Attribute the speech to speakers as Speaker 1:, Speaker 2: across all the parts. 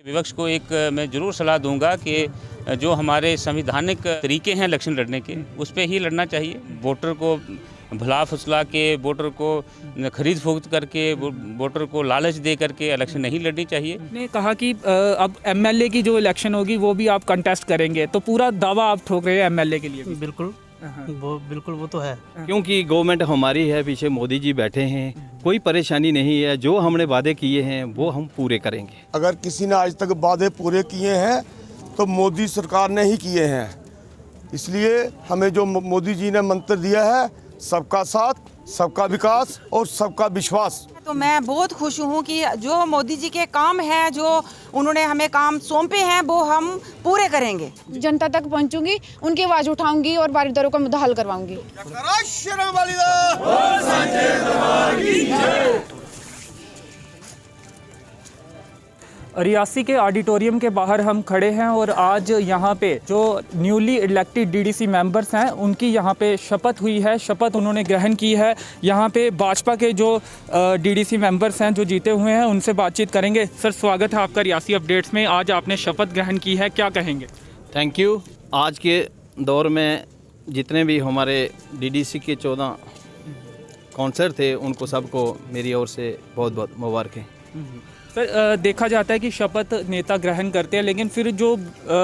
Speaker 1: विपक्ष को एक मैं ज़रूर सलाह दूंगा कि जो हमारे संवैधानिक तरीके हैं इलेक्शन लड़ने के, उस पे ही लड़ना चाहिए। वोटर को भुला फुसला के, वोटर को खरीद फरोख्त करके, वोटर को लालच दे करके इलेक्शन नहीं लड़नी चाहिए।
Speaker 2: ने कहा कि अब एमएलए की जो इलेक्शन होगी वो भी आप कंटेस्ट करेंगे, तो पूरा दावा आप ठोक रहे हैं एमएलए के लिए भी।
Speaker 3: बिल्कुल वो तो है,
Speaker 4: क्योंकि गवर्नमेंट हमारी है, पीछे मोदी जी बैठे हैं, कोई परेशानी नहीं है। जो हमने वादे किए हैं वो हम पूरे करेंगे।
Speaker 5: अगर किसी ने आज तक वादे पूरे किए हैं तो मोदी सरकार ने ही किए हैं। इसलिए हमें जो मोदी जी ने मंत्र दिया है, सबका साथ, सबका विकास और सबका विश्वास,
Speaker 6: तो मैं बहुत खुश हूँ कि जो मोदी जी के काम हैं, जो उन्होंने हमें काम सौंपे हैं, वो हम पूरे करेंगे।
Speaker 7: जनता तक पहुँचूंगी, उनकी आवाज़ उठाऊंगी और वारिदारों का मुद्दा हल करवाऊंगी।
Speaker 2: रियासी के ऑडिटोरियम के बाहर हम खड़े हैं और आज यहाँ पे जो न्यूली इलेक्टेड डीडीसी मेंबर्स हैं उनकी यहाँ पे शपथ हुई है, शपथ उन्होंने ग्रहण की है। यहाँ पे भाजपा के जो डीडीसी मेंबर्स हैं जो जीते हुए हैं उनसे बातचीत करेंगे। सर, स्वागत है आपका रियासी अपडेट्स में। आज आपने शपथ ग्रहण की है, क्या कहेंगे?
Speaker 4: Thank you. आज के दौर में जितने भी हमारे डीडीसी के 14 काउंसलर थे, उनको सबको मेरी ओर से बहुत बहुत मुबारकें।
Speaker 2: सर, देखा जाता है कि शपथ नेता ग्रहण करते हैं, लेकिन फिर जो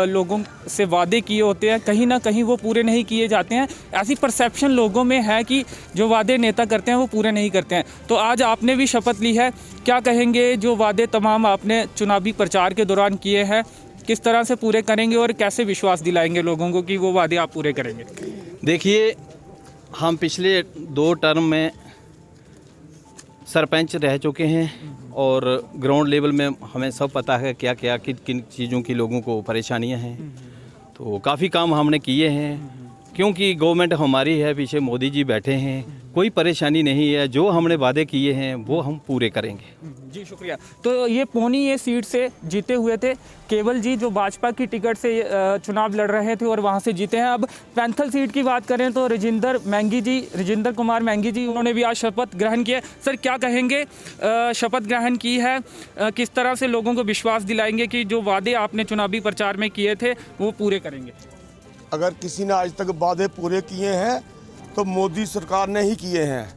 Speaker 2: लोगों से वादे किए होते हैं कहीं ना कहीं वो पूरे नहीं किए जाते हैं। ऐसी परसेप्शन लोगों में है कि जो वादे नेता करते हैं वो पूरे नहीं करते हैं। तो आज आपने भी शपथ ली है, क्या कहेंगे? जो वादे तमाम आपने चुनावी प्रचार के दौरान किए हैं, किस तरह से पूरे करेंगे और कैसे विश्वास दिलाएंगे लोगों को कि वो वादे आप पूरे करेंगे?
Speaker 4: देखिए, हम पिछले 2 टर्म में सरपंच रह चुके हैं और ग्राउंड लेवल में हमें सब पता है क्या क्या किन चीज़ों की लोगों को परेशानियां हैं। तो काफ़ी काम हमने किए हैं, क्योंकि गवर्नमेंट हमारी है, पीछे मोदी जी बैठे हैं, कोई परेशानी नहीं है। जो हमने वादे किए हैं वो हम पूरे करेंगे।
Speaker 2: जी, शुक्रिया। तो ये पौनी ये सीट से जीते हुए थे केवल जी, जो भाजपा की टिकट से चुनाव लड़ रहे थे और वहाँ से जीते हैं। अब पैंथल सीट की बात करें तो राजेंद्र कुमार मैंगी जी, उन्होंने भी आज शपथ ग्रहण किया। सर, क्या कहेंगे? शपथ ग्रहण की है, किस तरह से लोगों को विश्वास दिलाएंगे कि जो वादे आपने चुनावी प्रचार में किए थे वो पूरे करेंगे?
Speaker 5: अगर किसी ने आज तक वादे पूरे किए हैं तो मोदी सरकार ने ही किए हैं।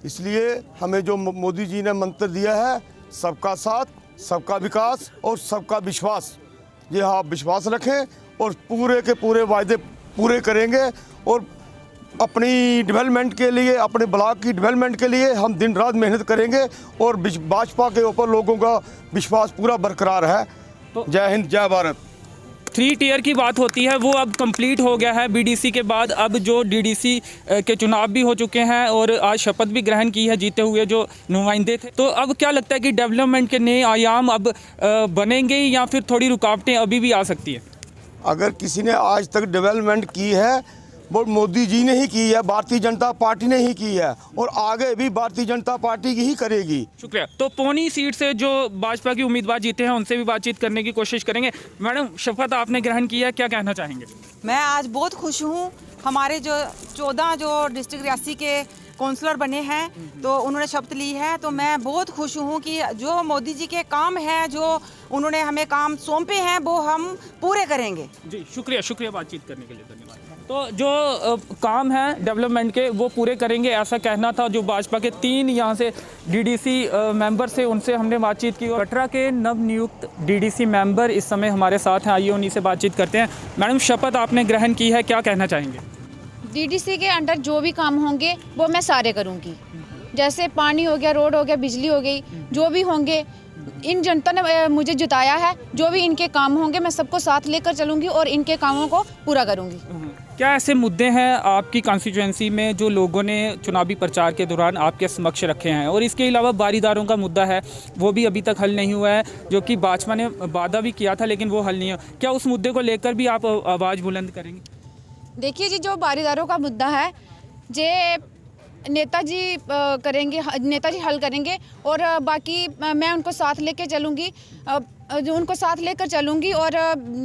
Speaker 5: इसलिए हमें जो मोदी जी ने मंत्र दिया है, सबका साथ, सबका विकास और सबका विश्वास, ये आप विश्वास रखें और पूरे के पूरे वायदे पूरे करेंगे। और अपनी डेवलपमेंट के लिए, अपने ब्लॉक की डेवलपमेंट के लिए हम दिन रात मेहनत करेंगे और भाजपा के ऊपर लोगों का विश्वास पूरा बरकरार है। जय हिंद, जय भारत।
Speaker 2: 3 टियर की बात होती है, वो अब कंप्लीट हो गया है बीडीसी के बाद। अब जो डीडीसी के चुनाव भी हो चुके हैं और आज शपथ भी ग्रहण की है जीते हुए जो नुमाइंदे थे। तो अब क्या लगता है कि डेवलपमेंट के नए आयाम अब बनेंगे या फिर थोड़ी रुकावटें अभी भी आ सकती है?
Speaker 5: अगर किसी ने आज तक डेवलपमेंट की है वो मोदी जी ने ही की है, भारतीय जनता पार्टी ने ही की है और आगे भी भारतीय जनता पार्टी की ही करेगी।
Speaker 2: शुक्रिया। तो पौनी सीट से जो भाजपा की उम्मीदवार जीते हैं उनसे भी बातचीत करने की कोशिश करेंगे। मैडम, शपथ आपने ग्रहण किया है, क्या कहना चाहेंगे?
Speaker 6: मैं आज बहुत खुश हूँ। हमारे जो 14 जो डिस्ट्रिक्ट रियासी के काउंसलर बने हैं तो उन्होंने शपथ ली है, तो मैं बहुत खुश हूँ कि जो मोदी जी के काम हैं, जो उन्होंने हमें काम सौंपे हैं, वो हम पूरे करेंगे। जी,
Speaker 2: शुक्रिया बातचीत करने के लिए, धन्यवाद। तो जो काम है डेवलपमेंट के वो पूरे करेंगे, ऐसा कहना था जो भाजपा के 3 यहाँ से डीडीसी मेंबर से, उनसे हमने बातचीत की। कटरा के नवनियुक्त डीडीसी मेंबर इस समय हमारे साथ हैं, आइए उन्हीं से बातचीत करते हैं। मैडम, शपथ आपने ग्रहण की है, क्या कहना चाहेंगे?
Speaker 7: डीडीसी के अंडर जो भी काम होंगे वो मैं सारे करूंगी। जैसे पानी हो गया, रोड हो गया, बिजली हो गई, जो भी होंगे, इन जनता ने मुझे जिताया है, जो भी इनके काम होंगे मैं सबको साथ लेकर चलूंगी और इनके कामों को पूरा करूंगी।
Speaker 2: क्या ऐसे मुद्दे हैं आपकी कॉन्स्टिट्यूएंसी में जो लोगों ने चुनावी प्रचार के दौरान आपके समक्ष रखे हैं? और इसके अलावा बारीदारों का मुद्दा है, वो भी अभी तक हल नहीं हुआ है, जो कि भाजपा ने वादा भी किया था लेकिन वो हल नहीं हुआ। क्या उस मुद्दे को लेकर भी आप आवाज़ बुलंद करेंगे?
Speaker 7: देखिए जी, जो बारीदारों का मुद्दा है जे नेताजी करेंगे, नेताजी हल करेंगे और बाकी मैं उनको साथ लेकर चलूंगी और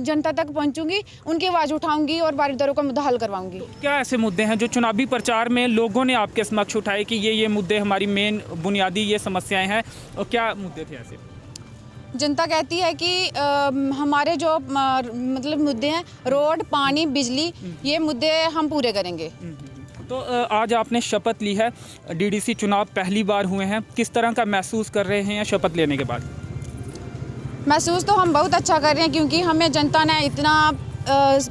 Speaker 7: जनता तक पहुंचूंगी, उनकी आवाज़ उठाऊंगी और बारीदारों का मुद्दा हल करवाऊंगी।
Speaker 2: क्या ऐसे मुद्दे हैं जो चुनावी प्रचार में लोगों ने आपके समक्ष उठाए कि ये मुद्दे हमारी मेन बुनियादी ये समस्याएं हैं, और क्या मुद्दे थे ऐसे?
Speaker 7: जनता कहती है कि हमारे जो मतलब मुद्दे हैं, रोड, पानी, बिजली, ये मुद्दे हम पूरे करेंगे।
Speaker 2: तो आज आपने शपथ ली है, डीडीसी चुनाव पहली बार हुए हैं, किस तरह का महसूस कर रहे हैं शपथ लेने के बाद?
Speaker 7: महसूस तो हम बहुत अच्छा कर रहे हैं, क्योंकि हमें जनता ने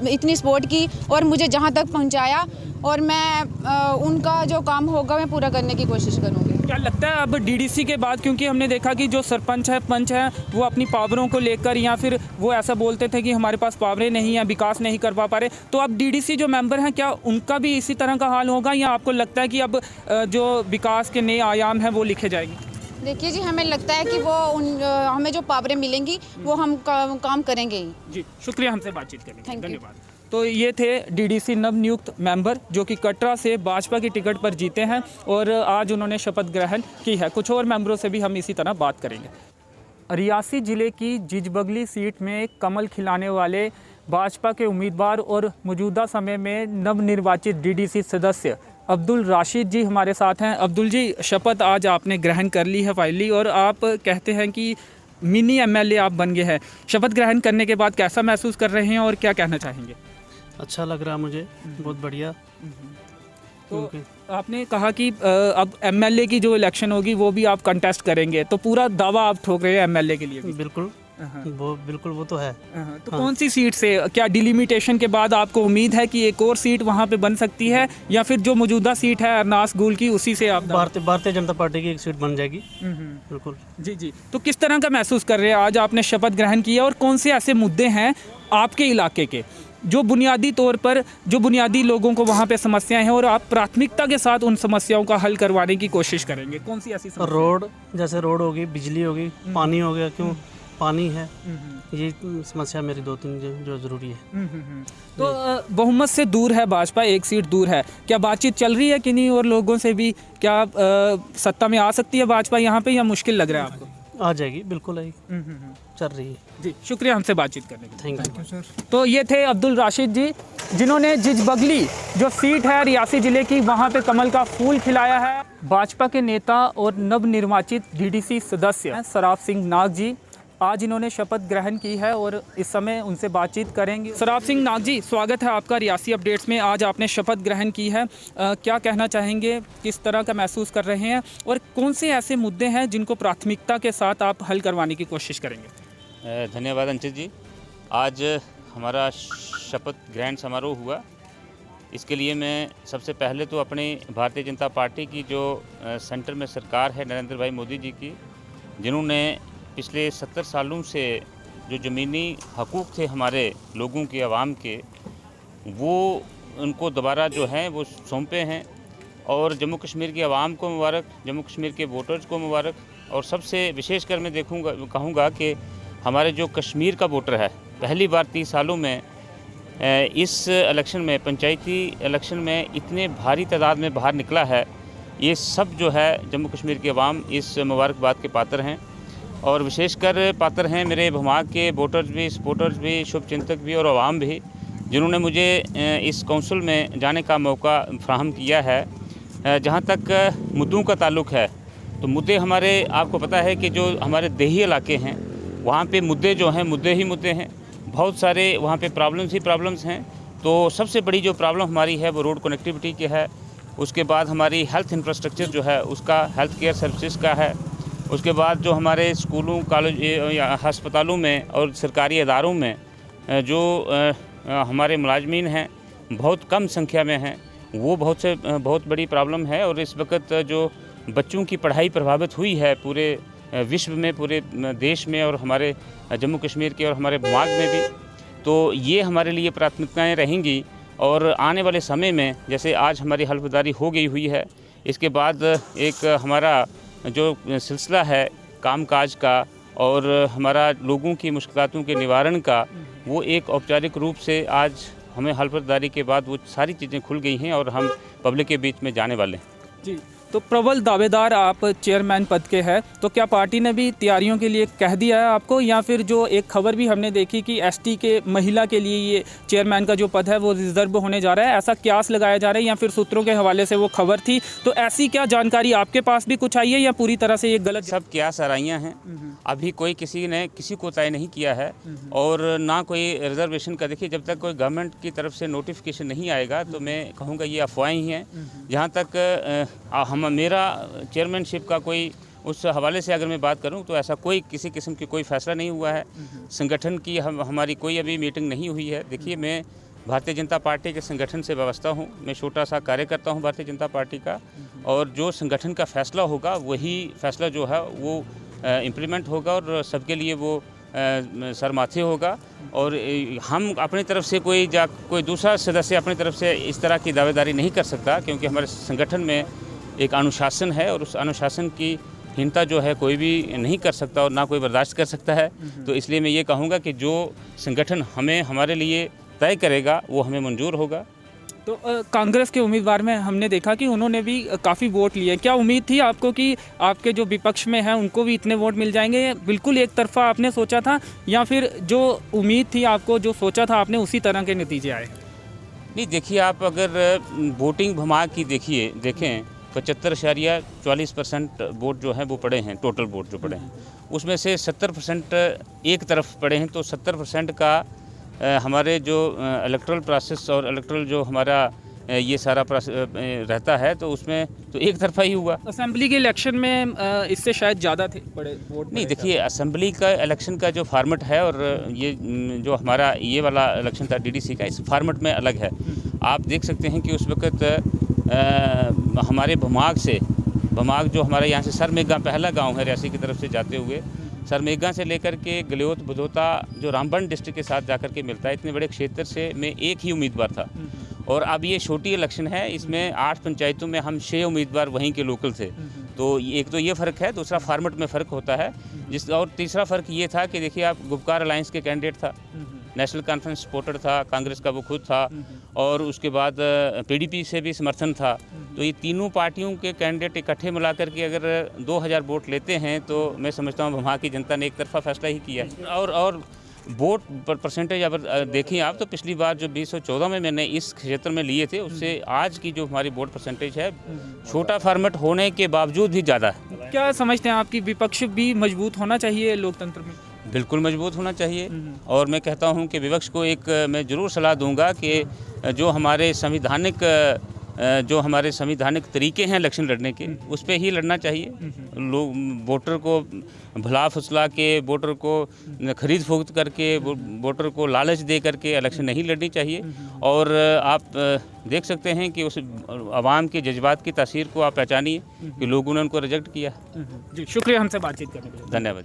Speaker 7: इतनी सपोर्ट की और मुझे जहां तक पहुंचाया, और मैं उनका जो काम होगा मैं पूरा करने की कोशिश करूंगी।
Speaker 2: क्या लगता है अब डीडीसी के बाद, क्योंकि हमने देखा कि जो सरपंच है, पंच है, वो अपनी पावरों को लेकर या फिर वो ऐसा बोलते थे कि हमारे पास पावरें नहीं हैं, विकास नहीं करवा पा रहे, तो अब डीडीसी जो मेंबर हैं, क्या उनका भी इसी तरह का हाल होगा, या आपको लगता है कि अब जो विकास के नए आयाम हैं वो लिखे जाएंगे?
Speaker 7: देखिए जी, हमें लगता है कि वो हमें जो पावरें मिलेंगी वो हम काम करेंगे ही।
Speaker 2: जी, शुक्रिया हमसे बातचीत करने के लिए,
Speaker 7: Thank you.
Speaker 2: धन्यवाद। तो ये थे डीडीसी नवनियुक्त मेंबर जो कि कटरा से भाजपा की टिकट पर जीते हैं और आज उन्होंने शपथ ग्रहण की है। कुछ और मेंबरों से भी हम इसी तरह बात करेंगे। रियासी जिले की जिजबगली सीट में कमल खिलाने वाले भाजपा के उम्मीदवार और मौजूदा समय में नवनिर्वाचित डीडीसी सदस्य अब्दुल राशिद जी हमारे साथ हैं। अब्दुल जी, शपथ आज आपने ग्रहण कर ली है फाइनली, और आप कहते हैं कि मिनी एमएलए आप बन गए हैं। शपथ ग्रहण करने के बाद कैसा महसूस कर रहे हैं और क्या कहना चाहेंगे?
Speaker 3: अच्छा लग रहा है मुझे, बहुत बढ़िया।
Speaker 2: तो आपने कहा कि अब एमएलए की जो इलेक्शन होगी वो भी आप कंटेस्ट करेंगे, तो पूरा दावा आप ठोक रहे हैं एमएलए के लिए भी?
Speaker 3: बिल्कुल, वो तो है।
Speaker 2: तो कौन सी सीट से, क्या डिलिमिटेशन के बाद आपको उम्मीद है कि एक और सीट वहाँ पे बन सकती है, या फिर जो मौजूदा सीट है अरनास गुल की उसी से आप?
Speaker 3: भारतीय जनता पार्टी की एक सीट बन जाएगी। बिल्कुल।
Speaker 2: जी जी। तो किस तरह का महसूस कर रहे हैं आज आपने शपथ ग्रहण किया, और कौन से ऐसे मुद्दे हैं आपके इलाके के जो बुनियादी तौर पर, जो बुनियादी लोगों को वहाँ पे समस्याएं हैं और आप प्राथमिकता के साथ उन समस्याओं का हल करवाने की कोशिश करेंगे? कौन सी ऐसी समस्या?
Speaker 3: रोड, जैसे रोड होगी, बिजली होगी, पानी हो गया, क्यों पानी है, ये समस्या मेरी 2-3 जो ज़रूरी है।
Speaker 2: तो बहुमत से दूर है भाजपा, एक सीट दूर है, क्या बातचीत चल रही है कि नहीं, और लोगों से भी क्या सत्ता में आ सकती है भाजपा यहाँ पे, या मुश्किल लग रहा है आपको?
Speaker 3: आ जाएगी, बिल्कुल आई, चल रही है।
Speaker 2: जी, शुक्रिया हमसे बातचीत करने के लिए।
Speaker 3: Thank you sir.
Speaker 2: तो ये थे अब्दुल राशिद जी, जिन्होंने जिजबगली जो सीट है रियासी जिले की, वहाँ पे कमल का फूल खिलाया है। भाजपा के नेता और नवनिर्वाचित डीडीसी सदस्य हैं सराफ सिंह नाग जी, आज इन्होंने शपथ ग्रहण की है और इस समय उनसे बातचीत करेंगे। सराफ सिंह नाग जी, स्वागत है आपका रियासी अपडेट्स में। आज आपने शपथ ग्रहण की है, क्या कहना चाहेंगे, किस तरह का महसूस कर रहे हैं, और कौन से ऐसे मुद्दे हैं जिनको प्राथमिकता के साथ आप हल करवाने की कोशिश करेंगे?
Speaker 1: धन्यवाद अंचित जी। आज हमारा शपथ ग्रहण समारोह हुआ, इसके लिए मैं सबसे पहले तो अपनी भारतीय जनता पार्टी की जो सेंटर में सरकार है नरेंद्र भाई मोदी जी की, जिन्होंने पिछले 70 सालों से जो ज़मीनी हकूक़ थे हमारे लोगों के, आवाम के, वो उनको दोबारा जो हैं वो सौंपे हैं। और जम्मू कश्मीर की आवाम को मुबारक, जम्मू कश्मीर के वोटर्स को मुबारक, और सबसे विशेषकर मैं कहूँगा कि हमारे जो कश्मीर का वोटर है, पहली बार 30 सालों में इस इलेक्शन में, पंचायती इलेक्शन में इतने भारी तादाद में बाहर निकला है। ये सब जो है जम्मू कश्मीर के अवाम इस मुबारकबाद के पात्र हैं, और विशेषकर पात्र हैं मेरे भमा के वोटर्स भी, सपोर्टर्स भी, शुभचिंतक भी और आवाम भी, जिन्होंने मुझे इस काउंसिल में जाने का मौका फ्राहम किया है। जहाँ तक मुद्दों का ताल्लुक़ है, तो मुद्दे हमारे, आपको पता है कि जो हमारे देही इलाके हैं वहाँ पे मुद्दे जो हैं मुद्दे ही मुद्दे हैं, बहुत सारे वहाँ पे प्रॉब्लम्स ही प्रॉब्लम्स हैं। तो सबसे बड़ी जो प्रॉब्लम हमारी है वो रोड कनेक्टिविटी की है, उसके बाद हमारी हेल्थ इंफ्रास्ट्रक्चर जो है उसका, हेल्थ केयर सर्विसेज का है, उसके बाद जो हमारे स्कूलों, कॉलेज या अस्पतालों में और सरकारी इदारों में जो हमारे मुलाजमीन हैं बहुत कम संख्या में हैं, वो बहुत बड़ी प्रॉब्लम है। और इस वक्त जो बच्चों की पढ़ाई प्रभावित हुई है पूरे विश्व में, पूरे देश में, और हमारे जम्मू कश्मीर के और हमारे दिमाग में भी, तो ये हमारे लिए प्राथमिकताएं रहेंगी। और आने वाले समय में, जैसे आज हमारी हल्फदारी हो गई हुई है, इसके बाद एक हमारा जो सिलसिला है कामकाज का और हमारा लोगों की मुश्किलातों के निवारण का, वो एक औपचारिक रूप से आज हमें हल्फदारी के बाद वो सारी चीज़ें खुल गई हैं और हम पब्लिक के बीच में जाने वाले हैं।
Speaker 2: जी, तो प्रबल दावेदार आप चेयरमैन पद के हैं, तो क्या पार्टी ने भी तैयारियों के लिए कह दिया है आपको, या फिर जो एक खबर भी हमने देखी कि एसटी के महिला के लिए ये चेयरमैन का जो पद है वो रिजर्व होने जा रहा है, ऐसा क्यास लगाया जा रहा है, या फिर सूत्रों के हवाले से वो खबर थी, तो ऐसी क्या जानकारी आपके पास भी कुछ आई है या पूरी तरह से ये गलत?
Speaker 1: सब क्यास आराइयाँ हैं, अभी कोई किसी ने किसी को तय नहीं किया है और ना कोई रिजर्वेशन का। देखिए, जब तक कोई गवर्नमेंट की तरफ से नोटिफिकेशन नहीं आएगा तो मैं कहूँगा ये अफवाहें ही हैं। जहाँ तक मेरा चेयरमैनशिप का कोई उस हवाले से अगर मैं बात करूं तो ऐसा कोई किसी किस्म की कोई फैसला नहीं हुआ है। संगठन की हमारी कोई अभी मीटिंग नहीं हुई है। देखिए, मैं भारतीय जनता पार्टी के संगठन से व्यवस्था हूं, मैं छोटा सा कार्यकर्ता हूं भारतीय जनता पार्टी का, और जो संगठन का फैसला होगा वही फैसला जो है वो इम्प्लीमेंट होगा और सबके लिए वो सर माथे होगा। और हम अपनी तरफ से कोई दूसरा सदस्य अपनी तरफ से इस तरह की दावेदारी नहीं कर सकता, क्योंकि हमारे संगठन में एक अनुशासन है और उस अनुशासन की हीनता जो है कोई भी नहीं कर सकता और ना कोई बर्दाश्त कर सकता है। तो इसलिए मैं ये कहूँगा कि जो संगठन हमारे लिए तय करेगा वो हमें मंजूर होगा।
Speaker 2: तो कांग्रेस के उम्मीदवार में हमने देखा कि उन्होंने भी काफ़ी वोट लिए। क्या उम्मीद थी आपको कि आपके जो विपक्ष में हैं उनको भी इतने वोट मिल जाएंगे? बिल्कुल एक तरफा आपने सोचा था, या फिर जो उम्मीद थी आपको, जो सोचा था आपने, उसी तरह के नतीजे आए?
Speaker 1: नहीं, देखिए, आप अगर वोटिंग भमाग की देखें 75.44% वोट जो है वो पड़े हैं, टोटल वोट जो पड़े हैं उसमें से 70% एक तरफ पड़े हैं। तो 70% का हमारे जो इलेक्ट्रल प्रोसेस और इलेक्ट्रल जो हमारा ये सारा रहता है तो उसमें तो एक तरफा ही हुआ।
Speaker 2: असेंबली के इलेक्शन में इससे शायद ज़्यादा थे बड़े वोट?
Speaker 1: नहीं, देखिए, असेंबली का इलेक्शन का जो फार्मेट है और ये जो हमारा ये वाला इलेक्शन था डीडीसी का, इस फार्मेट में अलग है। आप देख सकते हैं कि उस वक्त हमारे भमाग जो हमारे यहाँ से सरमेगा पहला गांव है रियासी की तरफ से जाते हुए, सरमेगा से लेकर के गलियोत बधोता जो रामबन डिस्ट्रिक्ट के साथ जाकर के मिलता है, इतने बड़े क्षेत्र से मैं एक ही उम्मीदवार था। और अब ये छोटी इलेक्शन है, इसमें 8 पंचायतों में हम 6 उम्मीदवार वहीं के लोकल थे। तो एक तो ये फ़र्क है, दूसरा फार्मेट में फ़र्क होता है और तीसरा फ़र्क ये था कि देखिए, आप गुपकार अलायंस के कैंडिडेट था, नेशनल कॉन्फ्रेंस सपोर्टर था, कांग्रेस का वो खुद था, और उसके बाद पीडीपी से भी समर्थन था। तो ये तीनों पार्टियों के कैंडिडेट इकट्ठे मिलाकर के अगर 2000 वोट लेते हैं तो मैं समझता हूँ वहाँ की जनता ने एक तरफा फैसला ही किया है। और वोट परसेंटेज अगर देखें आप तो पिछली बार जो 2014 में मैंने इस क्षेत्र में लिए थे उससे आज की जो हमारी वोट परसेंटेज है छोटा फॉर्मेट होने के बावजूद भी ज़्यादा है।
Speaker 2: क्या समझते हैं आपकी विपक्ष भी मजबूत होना चाहिए लोकतंत्र में?
Speaker 1: बिल्कुल मजबूत होना चाहिए, और मैं कहता हूं कि विपक्ष को एक मैं ज़रूर सलाह दूंगा कि जो हमारे संवैधानिक तरीके हैं इलेक्शन लड़ने के, उस पे ही लड़ना चाहिए। लोग वोटर को भुला फुसला के, वोटर को खरीद फरोख्त करके, वोटर को लालच दे करके इलेक्शन नहीं लड़नी चाहिए। और आप देख सकते हैं कि उस आवाम के जज्बात की तासीर को आप पहचानिए कि लोगों ने उनको रिजेक्ट किया।
Speaker 2: जी, शुक्रिया हमसे बातचीत करने के लिए।
Speaker 1: धन्यवाद।